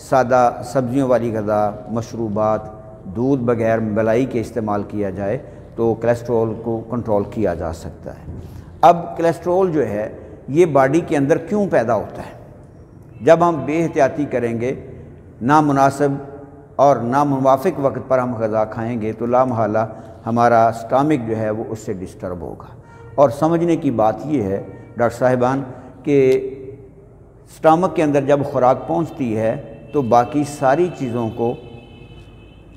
سادہ سبزیوں والی غذا، مشروبات، دودھ بغیر ملائی کے استعمال کیا جائے تو کولیسٹرول کو کنٹرول کیا جا سکتا ہے۔ اب کولیسٹرول جو ہے یہ باڈی کے اندر کیوں پیدا ہوتا ہے؟ جب ہم بے احتیاطی کریں گے، نامناسب اور ناموافق وقت پر ہم غذا کھائیں گے تو لامحالہ ہمارا اسٹامک جو ہے وہ اس سے ڈسٹرب ہوگا۔ اور سمجھنے کی بات یہ ہے ڈاکٹر صاحبان کہ اسٹامک کے اندر جب خوراک پہنچتی ہے تو باقی ساری چیزوں کو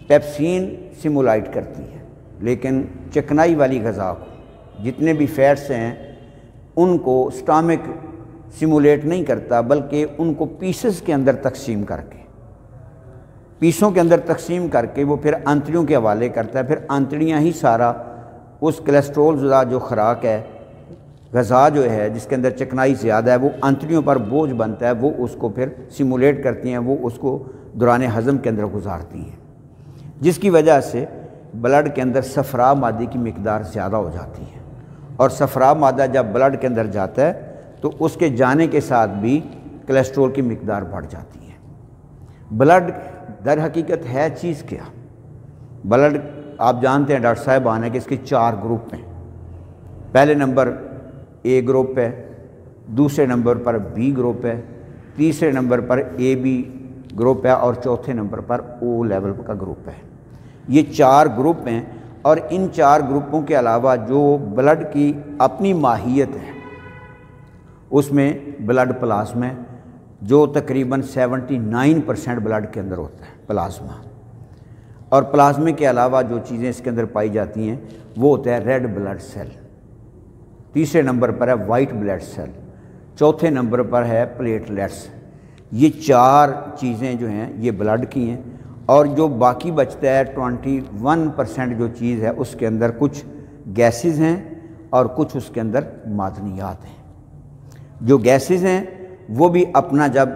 پیپسین سیمولائٹ کرتی ہے، لیکن چکنائی والی غذا کو، جتنے بھی فیٹس ہیں ان کو اسٹامک سیمولیٹ نہیں کرتا، بلکہ ان کو پیسز کے اندر تقسیم کر کے، پیسوں کے اندر تقسیم کر کے وہ پھر آنتڑیوں کے حوالے کرتا ہے۔ پھر آنتڑیاں ہی سارا اس کولیسٹرول زدہ جو خوراک ہے، غذا جو ہے جس کے اندر چکنائی زیادہ ہے، وہ آنتڑیوں پر بوجھ بنتا ہے، وہ اس کو پھر سیمولیٹ کرتی ہیں، وہ اس کو دوران ہضم کے اندر گزارتی ہیں، جس کی وجہ سے بلڈ کے اندر صفرا مادے کی مقدار زیادہ ہو جاتی ہے۔ اور صفرا مادہ جب بلڈ کے اندر جاتا ہے تو اس کے جانے کے ساتھ بھی کولیسٹرول کی مقدار بڑھ جاتی ہے۔ بلڈ در حقیقت ہے چیز کیا؟ بلڈ آپ جانتے ہیں ڈاکٹر صاحبان ہے کہ اس کے 4 گروپ ہیں۔ پہلے نمبر اے گروپ ہے، دوسرے نمبر پر بی گروپ ہے، تیسرے نمبر پر اے بی گروپ ہے اور چوتھے نمبر پر او لیول کا گروپ ہے۔ یہ 4 گروپ ہیں، اور ان 4 گروپوں کے علاوہ جو بلڈ کی اپنی ماہیت ہے اس میں بلڈ پلازما ہے، جو تقریباً 79% بلڈ کے اندر ہوتا ہے پلازما۔ اور پلازمے کے علاوہ جو چیزیں اس کے اندر پائی جاتی ہیں وہ ہوتا ہے ریڈ بلڈ سیل، تیسرے نمبر پر ہے وائٹ بلڈ سیل، چوتھے نمبر پر ہے پلیٹلیٹس۔ یہ 4 چیزیں جو ہیں یہ بلڈ کی ہیں، اور جو باقی بچتا ہے 21% جو چیز ہے اس کے اندر کچھ گیسز ہیں اور کچھ اس کے اندر معدنیات ہیں۔ جو گیسز ہیں وہ بھی اپنا جب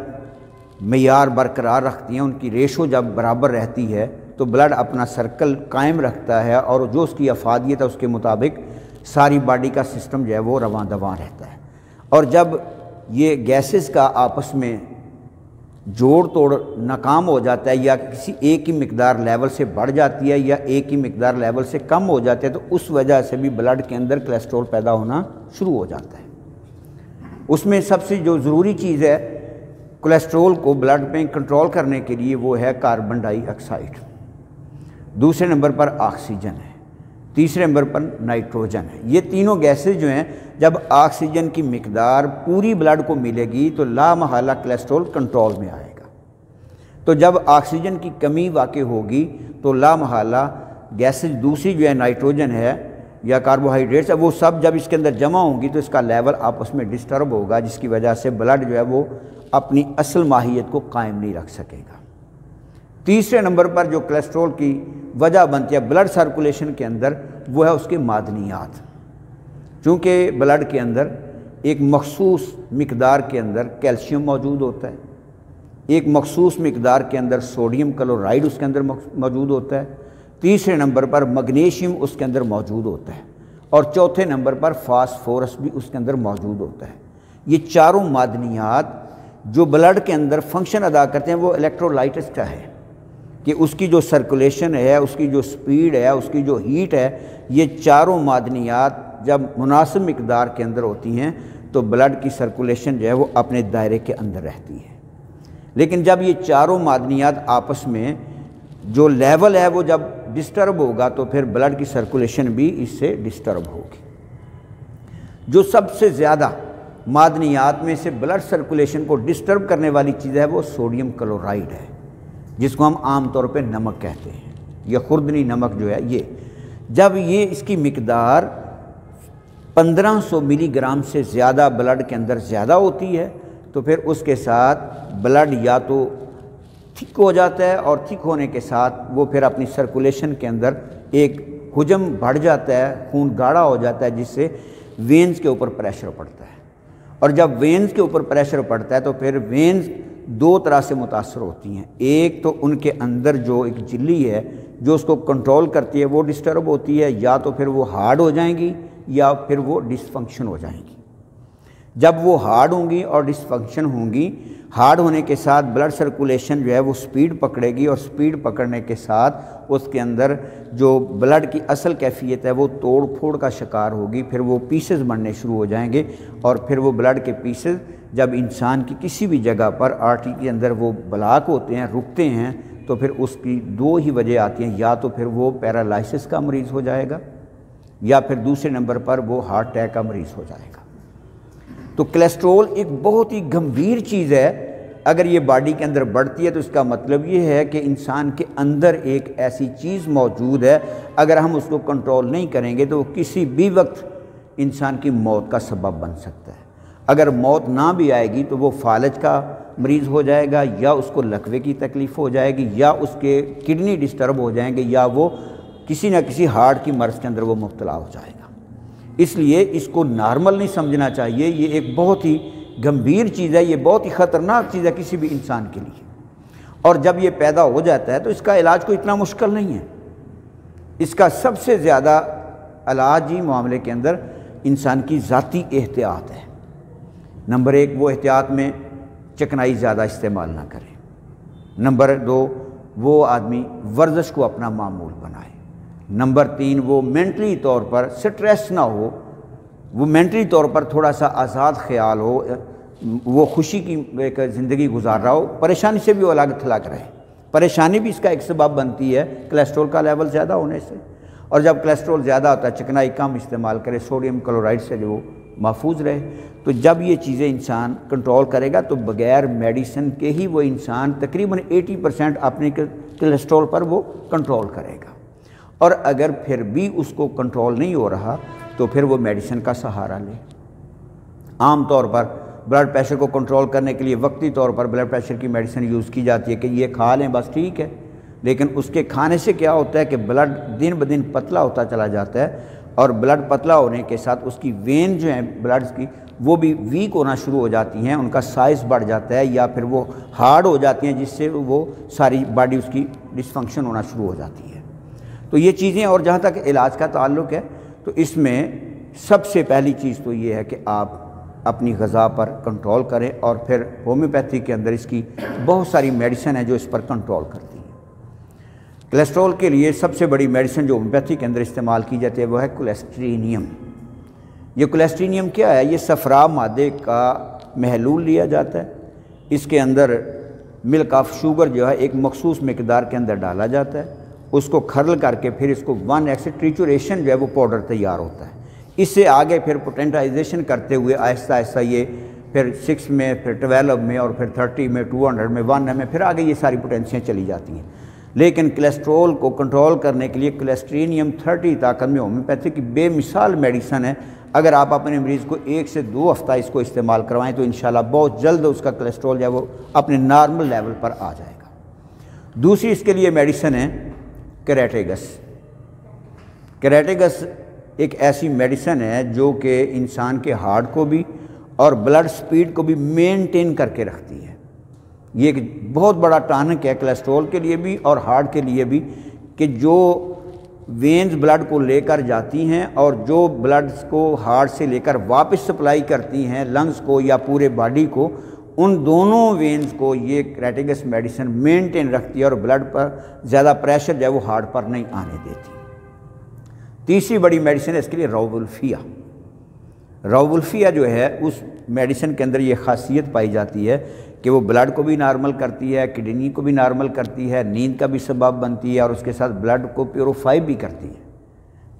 معیار برقرار رکھتی ہیں، ان کی ریشو جب برابر رہتی ہے تو بلڈ اپنا سرکل قائم رکھتا ہے، اور جو اس کی افادیت ہے اس کے مطابق ساری باڈی کا سسٹم جو ہے وہ رواں دواں رہتا ہے۔ اور جب یہ گیسز کا آپس میں جوڑ توڑ ناکام ہو جاتا ہے، یا کسی ایک کی مقدار لیول سے بڑھ جاتی ہے یا ایک کی مقدار لیول سے کم ہو جاتی ہے، تو اس وجہ سے بھی بلڈ کے اندر کولیسٹرول پیدا ہونا شروع ہو جاتا ہے۔ اس میں سب سے جو ضروری چیز ہے کولیسٹرول کو بلڈ میں کنٹرول کرنے کے لیے وہ ہے کاربن ڈائی آکسائڈ، دوسرے نمبر پر آکسیجن ہے، تیسرے نمبر پر نائٹروجن ہے۔ یہ تینوں گیسز جو ہیں جب آکسیجن کی مقدار پوری بلڈ کو ملے گی تو لامحالہ کولیسٹرول کنٹرول میں آئے گا۔ تو جب آکسیجن کی کمی واقع ہوگی تو لامحالہ گیسز دوسری جو ہے نائٹروجن ہے یا کاربوہائیڈریٹس ہے، وہ سب جب اس کے اندر جمع ہوں گی تو اس کا لیول آپس میں ڈسٹرب ہوگا، جس کی وجہ سے بلڈ جو ہے وہ اپنی اصل ماہیت کو قائم نہیں رکھ سکے گا۔ تیسرے نمبر پر جو کولیسٹرول کی وجہ بنتی ہے بلڈ سرکولیشن کے اندر وہ ہے اس کے معدنیات۔ چونکہ بلڈ کے اندر ایک مخصوص مقدار کے اندر کیلشیم موجود ہوتا ہے، ایک مخصوص مقدار کے اندر سوڈیم کلورائڈ اس کے اندر موجود ہوتا ہے، تیسرے نمبر پر میگنیشیم اس کے اندر موجود ہوتا ہے، اور چوتھے نمبر پر فاسفورس بھی اس کے اندر موجود ہوتا ہے۔ یہ چاروں معدنیات جو بلڈ کے اندر فنکشن ادا کرتے ہیں وہ الیکٹرولائٹس کا ہے کہ اس کی جو سرکولیشن ہے، اس کی جو سپیڈ ہے، اس کی جو ہیٹ ہے، یہ چاروں معدنیات جب مناسب مقدار کے اندر ہوتی ہیں تو بلڈ کی سرکولیشن جو ہے وہ اپنے دائرے کے اندر رہتی ہے۔ لیکن جب یہ چاروں معدنیات آپس میں جو لیول ہے وہ جب ڈسٹرب ہوگا تو پھر بلڈ کی سرکولیشن بھی اس سے ڈسٹرب ہوگی۔ جو سب سے زیادہ معدنیات میں سے بلڈ سرکولیشن کو ڈسٹرب کرنے والی چیز ہے وہ سوڈیم کلورائڈ ہے، جس کو ہم عام طور پہ نمک کہتے ہیں، یہ خوردنی نمک جو ہے یہ جب یہ اس کی مقدار 1500 ملی گرام سے زیادہ بلڈ کے اندر زیادہ ہوتی ہے تو پھر اس کے ساتھ بلڈ یا تو تھک ہو جاتا ہے، اور تھک ہونے کے ساتھ وہ پھر اپنی سرکولیشن کے اندر ایک حجم بڑھ جاتا ہے، خون گاڑھا ہو جاتا ہے، جس سے وینز کے اوپر پریشر پڑتا ہے، اور جب وینز کے اوپر پریشر پڑتا ہے تو پھر وینز 2 طرح سے متاثر ہوتی ہیں۔ ایک تو ان کے اندر جو ایک جھلی ہے جو اس کو کنٹرول کرتی ہے وہ ڈسٹرب ہوتی ہے، یا تو پھر وہ ہارڈ ہو جائیں گی یا پھر وہ ڈس فنکشن ہو جائیں گی۔ جب وہ ہارڈ ہوں گی اور ڈس فنکشن ہوں گی ہارڈ ہونے کے ساتھ بلڈ سرکولیشن جو ہے وہ سپیڈ پکڑے گی، اور سپیڈ پکڑنے کے ساتھ اس کے اندر جو بلڈ کی اصل کیفیت ہے وہ توڑ پھوڑ کا شکار ہوگی، پھر وہ پیسز بننے شروع ہو جائیں گے، اور پھر وہ بلڈ کے پیسز جب انسان کی کسی بھی جگہ پر آرٹری کے اندر وہ بلاک ہوتے ہیں، رکتے ہیں، تو پھر اس کی دو ہی وجہ آتی ہیں، یا تو پھر وہ پیرالائسس کا مریض ہو جائے گا، یا پھر دوسرے نمبر پر وہ ہارٹ اٹیک کا مریض ہو جائے گا۔ تو کولیسٹرول ایک بہت ہی گمبھیر چیز ہے، اگر یہ باڈی کے اندر بڑھتی ہے تو اس کا مطلب یہ ہے کہ انسان کے اندر ایک ایسی چیز موجود ہے، اگر ہم اس کو کنٹرول نہیں کریں گے تو وہ کسی بھی وقت انسان کی موت کا سبب بن سکتا ہے۔ اگر موت نہ بھی آئے گی تو وہ فالج کا مریض ہو جائے گا، یا اس کو لکوے کی تکلیف ہو جائے گی، یا اس کے کڈنی ڈسٹرب ہو جائیں گے، یا وہ کسی نہ کسی ہارٹ کی مرض کے اندر وہ مبتلا ہو جائے گا۔ اس لیے اس کو نارمل نہیں سمجھنا چاہیے، یہ ایک بہت ہی گمبھیر چیز ہے، یہ بہت ہی خطرناک چیز ہے کسی بھی انسان کے لیے، اور جب یہ پیدا ہو جاتا ہے تو اس کا علاج کوئی اتنا مشکل نہیں ہے۔ اس کا سب سے زیادہ علاج ہی معاملے کے اندر انسان کی ذاتی احتیاط ہے۔ نمبر 1 وہ احتیاط میں چکنائی زیادہ استعمال نہ کرے۔ نمبر 2 وہ آدمی ورزش کو اپنا معمول بنائے۔ نمبر 3 وہ مینٹلی طور پر سٹریس نہ ہو، وہ مینٹلی طور پر تھوڑا سا آزاد خیال ہو، وہ خوشی کی ایک زندگی گزار رہا ہو، پریشانی سے بھی وہ الگ تھلگ رہے۔ پریشانی بھی اس کا ایک سبب بنتی ہے کولیسٹرول کا لیول زیادہ ہونے سے، اور جب کولیسٹرول زیادہ ہوتا ہے چکنائی کم استعمال کرے، سوڈیم کلورائڈ سے جو محفوظ رہے۔ تو جب یہ چیزیں انسان کنٹرول کرے گا تو بغیر میڈیسن کے ہی وہ انسان تقریباً 80% اپنے کولیسٹرول پر وہ کنٹرول کرے گا، اور اگر پھر بھی اس کو کنٹرول نہیں ہو رہا تو پھر وہ میڈیسن کا سہارا لے۔ عام طور پر بلڈ پریشر کو کنٹرول کرنے کے لیے وقتی طور پر بلڈ پریشر کی میڈیسن یوز کی جاتی ہے کہ یہ کھا لیں بس ٹھیک ہے، لیکن اس کے کھانے سے کیا ہوتا ہے کہ بلڈ دن بدن پتلا ہوتا چلا جاتا ہے، اور بلڈ پتلا ہونے کے ساتھ اس کی وین جو ہیں بلڈ کی وہ بھی ویک ہونا شروع ہو جاتی ہیں، ان کا سائز بڑھ جاتا ہے، یا پھر وہ ہارڈ ہو جاتی ہیں، جس سے وہ ساری باڈی اس کی ڈس فنکشن ہونا شروع ہو جاتی ہے۔ تو یہ چیزیں، اور جہاں تک علاج کا تعلق ہے تو اس میں سب سے پہلی چیز تو یہ ہے کہ آپ اپنی غذا پر کنٹرول کریں، اور پھر ہومیوپیتھی کے اندر اس کی بہت ساری میڈیسن ہے جو اس پر کنٹرول کرتی ہے۔ کولیسٹرول کے لیے سب سے بڑی میڈیسن جو ہومیوپیتھی کے اندر استعمال کی جاتی ہے وہ ہے کولیسٹرینیم۔ یہ کولیسٹرینیم کیا ہے؟ یہ صفرا مادے کا محلول لیا جاتا ہے، اس کے اندر ملک آف شوگر جو ہے ایک مخصوص مقدار کے اندر ڈالا جاتا ہے، اس کو کھرل کر کے پھر اس کو 1x ٹریچوریشن جو ہے وہ پاؤڈر تیار ہوتا ہے۔ اس سے آگے پھر پوٹینٹائزیشن کرتے ہوئے آہستہ آہستہ یہ پھر 6 میں، پھر 12 میں، اور پھر 30 میں، 200 میں، 1 میں، پھر آگے یہ ساری پوٹینسیاں چلی جاتی ہیں۔ لیکن کولیسٹرول کو کنٹرول کرنے کے لیے کولیسٹرینیم 30 طاقت میں ہومیوپیتھی کی بے مثال میڈیسن ہے۔ اگر آپ اپنے مریض کو 1 سے 2 ہفتہ اس کو استعمال کروائیں تو انشاءاللہ بہت جلد اس کا کولیسٹرول جو ہے وہ اپنے نارمل لیول پر آ جائے گا۔ دوسری اس کے لیے میڈیسن ہے کریٹیگس۔ کریٹیگس ایک ایسی میڈیسن ہے جو کہ انسان کے ہارٹ کو بھی اور بلڈ سپیڈ کو بھی مینٹین کر کے رکھتی ہے۔ یہ ایک بہت بڑا ٹانک ہے کولیسٹرول کے لیے بھی اور ہارٹ کے لیے بھی، کہ جو وینز بلڈ کو لے کر جاتی ہیں اور جو بلڈ کو ہارٹ سے لے کر واپس سپلائی کرتی ہیں لنگز کو یا پورے باڈی کو، ان دونوں وینز کو یہ کریٹیگس میڈیسن مینٹین رکھتی ہے، اور بلڈ پر زیادہ پریشر جو ہے وہ ہارٹ پر نہیں آنے دیتی۔ تیسری بڑی میڈیسن ہے اس کے لیے راوولفیا۔ راوولفیا جو ہے اس میڈیسن کے اندر یہ خاصیت پائی جاتی ہے کہ وہ بلڈ کو بھی نارمل کرتی ہے، کڈنی کو بھی نارمل کرتی ہے، نیند کا بھی سبب بنتی ہے، اور اس کے ساتھ بلڈ کو پیوریفائی بھی کرتی ہے۔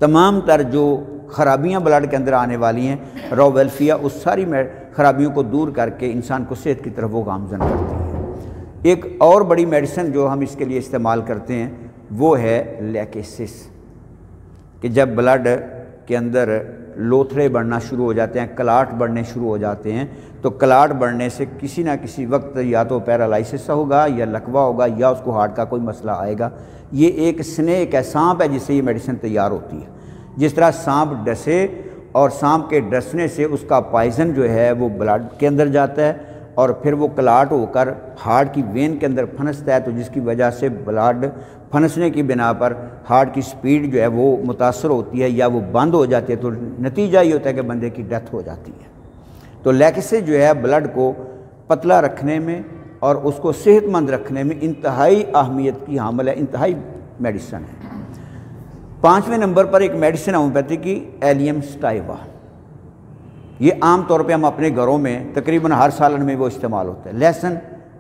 تمام تر جو خرابیاں بلڈ کے اندر آنے والی ہیں، راوولفیا اس ساری خرابیوں کو دور کر کے انسان کو صحت کی طرف وہ گامزن کرتی ہے۔ ایک اور بڑی میڈیسن جو ہم اس کے لیے استعمال کرتے ہیں وہ ہے لیکیسس، کہ جب بلڈ کے اندر لوتھڑے بڑھنا شروع ہو جاتے ہیں، کلاٹ بڑھنے شروع ہو جاتے ہیں، تو کلاٹ بڑھنے سے کسی نہ کسی وقت یا تو پیرالائسس ہوگا یا لکوا ہوگا یا اس کو ہارٹ کا کوئی مسئلہ آئے گا۔ یہ ایک سنیک ہے، سانپ ہے جس سے یہ میڈیسن تیار ہوتی ہے۔ جس طرح سانپ ڈسے اور سانپ کے ڈسنے سے اس کا پائزن جو ہے وہ بلڈ کے اندر جاتا ہے اور پھر وہ کلاٹ ہو کر ہارٹ کی وین کے اندر پھنستا ہے، تو جس کی وجہ سے بلڈ پھنسنے کی بنا پر ہارٹ کی سپیڈ جو ہے وہ متاثر ہوتی ہے یا وہ بند ہو جاتی ہے، تو نتیجہ یہ ہوتا ہے کہ بندے کی ڈیتھ ہو جاتی ہے۔ تو لیکسس جو ہے بلڈ کو پتلا رکھنے میں اور اس کو صحت مند رکھنے میں انتہائی اہمیت کی حامل ہے، انتہائی میڈیسن ہے۔ 5ویں نمبر پر ایک میڈیسن ہومیوپیتھی کی ایلیم سٹائیوا۔ یہ عام طور پہ ہم اپنے گھروں میں تقریباً ہر سالن میں وہ استعمال ہوتا ہے، لہسن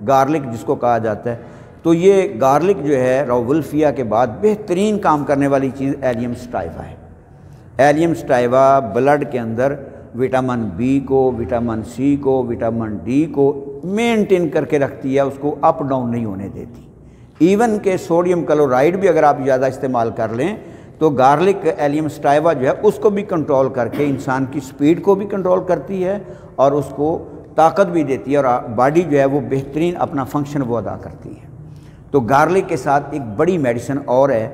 گارلک جس کو کہا جاتا ہے۔ تو یہ گارلک جو ہے راولفیا کے بعد بہترین کام کرنے والی چیز ایلیم سٹائیوا ہے۔ ایلیم سٹائیوا بلڈ کے اندر وٹامن بی کو، وٹامن سی کو، وٹامن ڈی کو مینٹین کر کے رکھتی ہے، اس کو اپ ڈاؤن نہیں ہونے دیتی۔ ایون کہ سوڈیم کلورائڈ بھی اگر آپ زیادہ استعمال کر لیں تو گارلک ایلیم سٹائیوا جو ہے اس کو بھی کنٹرول کر کے انسان کی سپیڈ کو بھی کنٹرول کرتی ہے اور اس کو طاقت بھی دیتی ہے، اور باڈی جو ہے وہ بہترین اپنا فنکشن وہ ادا کرتی ہے۔ تو گارلک کے ساتھ ایک بڑی میڈیسن اور ہے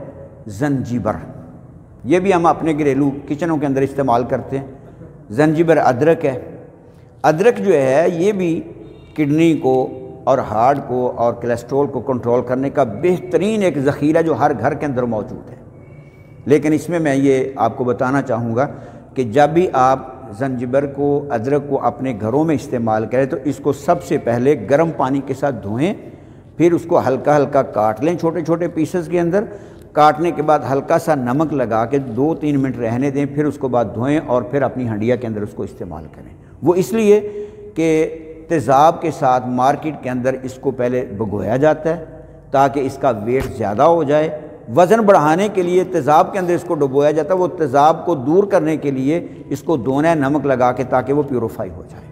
زنجبر، یہ بھی ہم اپنے گھریلو کچنوں کے اندر استعمال کرتے ہیں۔ زنجبر ادرک ہے، ادرک جو ہے یہ بھی کڈنی کو اور ہارٹ کو اور کولیسٹرول کو کنٹرول کرنے کا بہترین ایک ذخیرہ جو ہر گھر کے اندر موجود ہے۔ لیکن اس میں یہ آپ کو بتانا چاہوں گا کہ جب بھی آپ زنجبر کو، ادرک کو اپنے گھروں میں استعمال کریں تو اس کو سب سے پہلے گرم پانی کے ساتھ دھوئیں، پھر اس کو ہلکا ہلکا کاٹ لیں چھوٹے چھوٹے پیسز کے اندر، کاٹنے کے بعد ہلکا سا نمک لگا کے 2-3 منٹ رہنے دیں، پھر اس کو بعد دھوئیں اور پھر اپنی ہنڈیا کے اندر اس کو استعمال کریں۔ وہ اس لیے کہ تیزاب کے ساتھ مارکیٹ کے اندر اس کو پہلے بھگویا جاتا ہے تاکہ اس کا ویٹ زیادہ ہو جائے، وزن بڑھانے کے لیے تیزاب کے اندر اس کو ڈبویا جاتا ہے، وہ تیزاب کو دور کرنے کے لیے اس کو دھونا ہے نمک لگا کے تاکہ وہ پیوریفائی ہو جائے۔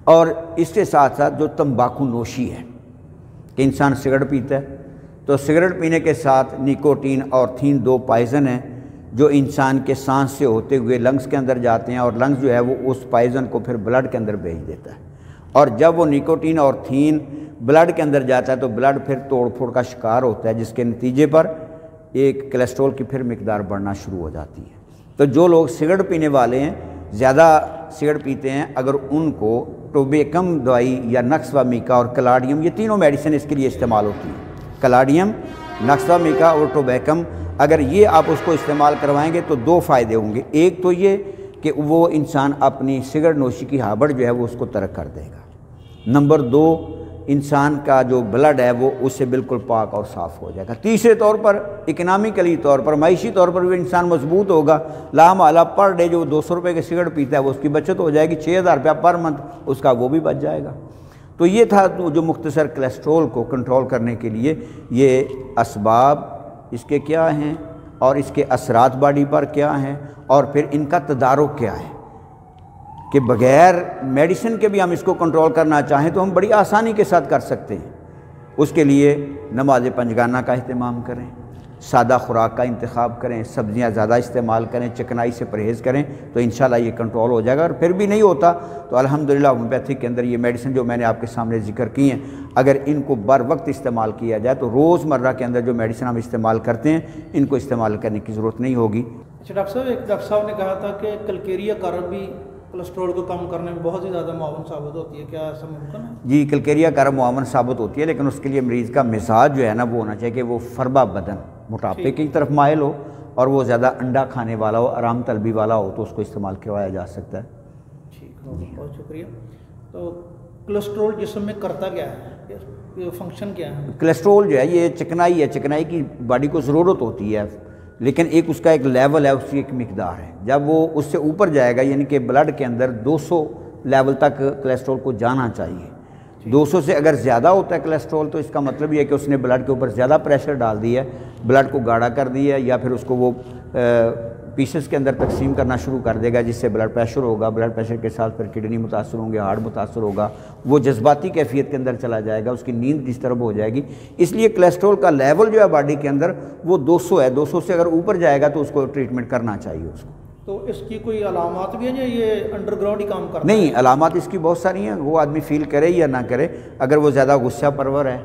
اور اس کے ساتھ ساتھ جو تمباکو نوشی ہے کہ انسان سگریٹ پیتا ہے تو سگریٹ پینے کے ساتھ نیکوٹین اور تھین 2 پائزن ہیں جو انسان کے سانس سے ہوتے ہوئے لنگز کے اندر جاتے ہیں، اور لنگز جو ہے وہ اس پائزن کو پھر بلڈ کے اندر بھیج دیتا ہے، اور جب وہ نیکوٹین اور تھین بلڈ کے اندر جاتا ہے تو بلڈ پھر توڑ پھوڑ کا شکار ہوتا ہے، جس کے نتیجے پر ایک کولیسٹرول کی پھر مقدار بڑھنا شروع ہو جاتی ہے۔ تو جو لوگ سگریٹ پینے والے ہیں، زیادہ سگریٹ پیتے ہیں، اگر ان کو ٹوبیکم دوائی یا نکسوا میکا اور کلاڈیم، یہ تینوں میڈیسن اس کے لیے استعمال ہوتی ہیں، کلاڈیم، نکسوا میکا اور ٹوبیکم، اگر یہ آپ اس کو استعمال کروائیں گے تو 2 فائدے ہوں گے۔ ایک تو یہ کہ وہ انسان اپنی سگریٹ نوشی کی ہیبٹ جو ہے وہ اس کو ترک کر دے گا۔ نمبر 2، انسان کا جو بلڈ ہے وہ اس سے بالکل پاک اور صاف ہو جائے گا۔ تیسرے طور پر اکنامکلی طور پر، معاشی طور پر بھی انسان مضبوط ہوگا۔ لا محالہ پر ڈے جو 200 روپے کے سگریٹ پیتا ہے وہ اس کی بچت ہو جائے گی، 6000 روپیہ پر منتھ اس کا وہ بھی بچ جائے گا۔ تو یہ تھا جو مختصر کولیسٹرول کو کنٹرول کرنے کے لیے یہ اسباب اس کے کیا ہیں اور اس کے اثرات باڈی پر کیا ہیں، اور پھر ان کا تدارک کیا ہے کہ بغیر میڈیسن کے بھی ہم اس کو کنٹرول کرنا چاہیں تو ہم بڑی آسانی کے ساتھ کر سکتے ہیں۔ اس کے لیے نماز پنجگانہ کا اہتمام کریں، سادہ خوراک کا انتخاب کریں، سبزیاں زیادہ استعمال کریں، چکنائی سے پرہیز کریں تو انشاءاللہ یہ کنٹرول ہو جائے گا۔ اور پھر بھی نہیں ہوتا تو الحمدللہ ہومیوپیتھی کے اندر یہ میڈیسن جو میں نے آپ کے سامنے ذکر کی ہیں، اگر ان کو بر وقت استعمال کیا جائے تو روزمرہ کے اندر جو میڈیسن ہم استعمال کرتے ہیں ان کو استعمال کرنے کی ضرورت نہیں ہوگی۔ اچھا ڈاکٹر صاحب، ایک ڈاکٹر صاحب نے کہا تھا کہ کلکیریا کرب بھی کولیسٹرول کو کم کرنے میں بہت ہی زیادہ معاون ثابت ہوتی ہے، کیا ایسا ممکن ہے؟ جی، کلکیریا کرب معاون ثابت ہوتی ہے، لیکن اس کے لیے مریض کا مزاج جو ہے نا وہ ہونا چاہیے کہ وہ فربا بدن، موٹاپے کی طرف مائل ہو اور وہ زیادہ انڈا کھانے والا ہو، آرام طلبی والا ہو تو اس کو استعمال کروایا جا سکتا ہے۔ ٹھیک ہے، بہت شکریہ۔ تو کولیسٹرول جسم میں کرتا کیا ہے، فنکشن کیا ہے؟ کولیسٹرول جو ہے یہ چکنائی ہے، چکنائی کی باڈی کو ضرورت ہوتی ہے، لیکن اس کا ایک لیول ہے، اس کی ایک مقدار ہے۔ جب وہ اس سے اوپر جائے گا، یعنی کہ بلڈ کے اندر 200 لیول تک کولیسٹرول کو جانا چاہیے۔ 200 سے اگر زیادہ ہوتا ہے کولیسٹرول تو اس کا مطلب یہ ہے کہ اس نے بلڈ کے اوپر زیادہ پریشر ڈال دیا ہے، بلڈ کو گاڑھا کر دیا ہے، یا پھر اس کو وہ پیسز کے اندر تقسیم کرنا شروع کر دے گا، جس سے بلڈ پریشر ہوگا، بلڈ پریشر کے ساتھ پھر کڈنی متاثر ہوں گے، ہارٹ متاثر ہوگا، وہ جذباتی کیفیت کے اندر چلا جائے گا، اس کی نیند ڈسٹرب ہو جائے گی۔ اس لیے کولیسٹرول کا لیول جو ہے باڈی کے اندر وہ 200 ہے، 200 سے اگر اوپر جائے گا تو اس کو ٹریٹمنٹ کرنا چاہیے اس کو۔ تو اس کی کوئی علامات بھی ہیں یا یہ انڈر گراؤنڈ ہی کام کرتا ہے؟ نہیں، علامات اس کی بہت ساری ہیں، وہ آدمی فیل کرے یا نہ کرے۔ اگر وہ زیادہ غصہ پرور ہے،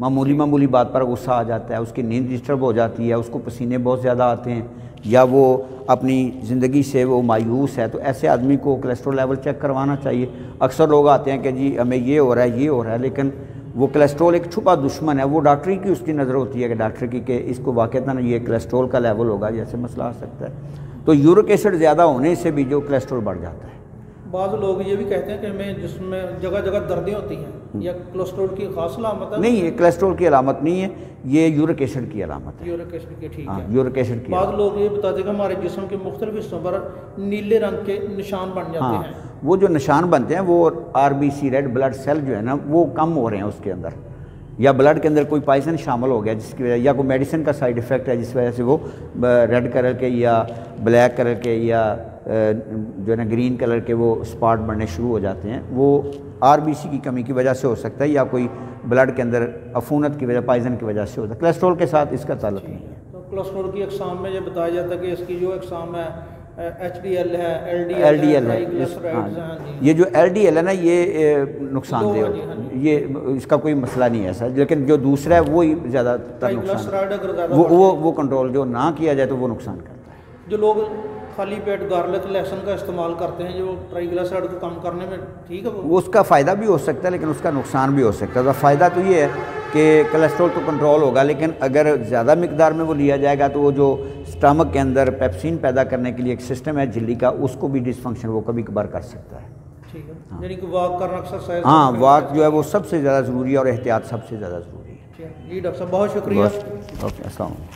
معمولی بات پر غصہ آ جاتا ہے، اس کی نیند ڈسٹرب ہو جاتی ہے، اس کو پسینے بہت زیادہ آتے ہیں، یا وہ اپنی زندگی سے وہ مایوس ہے، تو ایسے آدمی کو کولیسٹرول لیول چیک کروانا چاہیے۔ اکثر لوگ آتے ہیں کہ جی ہمیں یہ ہو رہا ہے، لیکن وہ کولیسٹرول ایک چھپا دشمن ہے، وہ ڈاکٹری کی اس کی نظر ہوتی ہے کہ ڈاکٹر کی کہ اس کو واقعتاً یہ کولیسٹرول کا لیول ہوگا، جیسے مسئلہ آ سکتا ہے۔ تو یورک ایسڈ زیادہ ہونے سے بھی جو کولیسٹرول بڑھ جاتا ہے، بعض لوگ یہ بھی کہتے ہیں کہ ہمیں جسم میں جگہ جگہ دردیں ہوتی ہیں، یا کولیسٹرول کی خاص علامت ہے؟ نہیں، یہ کولیسٹرول کی علامت نہیں ہے، یہ یورک ایسڈ کی علامت ہے۔ یورک ایسڈ کی، ٹھیک ہاں، ہے۔ یورک ایسڈ کی بعض لوگ یہ بتاتے ہیں کہ ہمارے جسم کے مختلف حصوں پر نیلے رنگ کے نشان بن جاتے ہاں، ہیں۔ وہ جو نشان بنتے ہیں وہ RBC ریڈ بلڈ سیل جو ہے نا وہ کم ہو رہے ہیں اس کے اندر، یا بلڈ کے اندر کوئی پائزن شامل ہو گیا جس کی وجہ، یا کوئی میڈیسن کا سائیڈ ایفیکٹ ہے جس وجہ سے وہ ریڈ کلر کے یا بلیک کلر کے یا جو ہے نا گرین کلر کے وہ اسپاٹ بننے شروع ہو جاتے ہیں، وہ RBC کی کمی کی وجہ سے ہو سکتا ہے، یا کوئی بلڈ کے اندر عفونت کی وجہ، پائزن کی وجہ سے ہوتا ہے۔ کولیسٹرول کے ساتھ اس کا تعلق نہیں ہے۔ تو کولیسٹرول کی اقسام میں یہ بتایا جاتا ہے کہ اس کی جو اقسام ہے HDL ہے، LDL LDL ہے، ٹرائگلیسرائڈز ہیں، جی۔ یہ جو LDL ہے نا یہ نقصان دہ جی، ہاں جی۔ یہ اس کا کوئی مسئلہ نہیں ہے ایسا، لیکن جو دوسرا ہے وہی زیادہ تر نقصان، ٹرائگلیسرائڈ اگر زیادہ وہ کنٹرول جو نہ کیا جائے تو وہ نقصان کرتا ہے۔ جو لوگ خالی پیٹ گارلک لہسن کا استعمال کرتے ہیں، جو ٹرائگلیسرائڈ کو کم کرنے میں ٹھیک ہے وہ اس کا فائدہ بھی ہو سکتا ہے لیکن اس کا نقصان بھی ہو سکتا ہے۔ فائدہ تو یہ ہے کہ کولیسٹرول تو کنٹرول ہوگا، لیکن اگر زیادہ مقدار میں وہ لیا جائے گا تو وہ جو اسٹمک کے اندر پیپسین پیدا کرنے کے لیے ایک سسٹم ہے جھلی کا، اس کو بھی ڈس فنکشن وہ کبھی کبھار کر سکتا ہے۔ ٹھیک ہے، یعنی کہ واک کرنا، ایکسرسائز، ہاں، واک جو ہے وہ سب سے زیادہ ضروری ہے اور احتیاط سب سے زیادہ ضروری ہے۔ جی ڈاکٹر صاحب بہت شکریہ۔ اوکے، السلام علیکم۔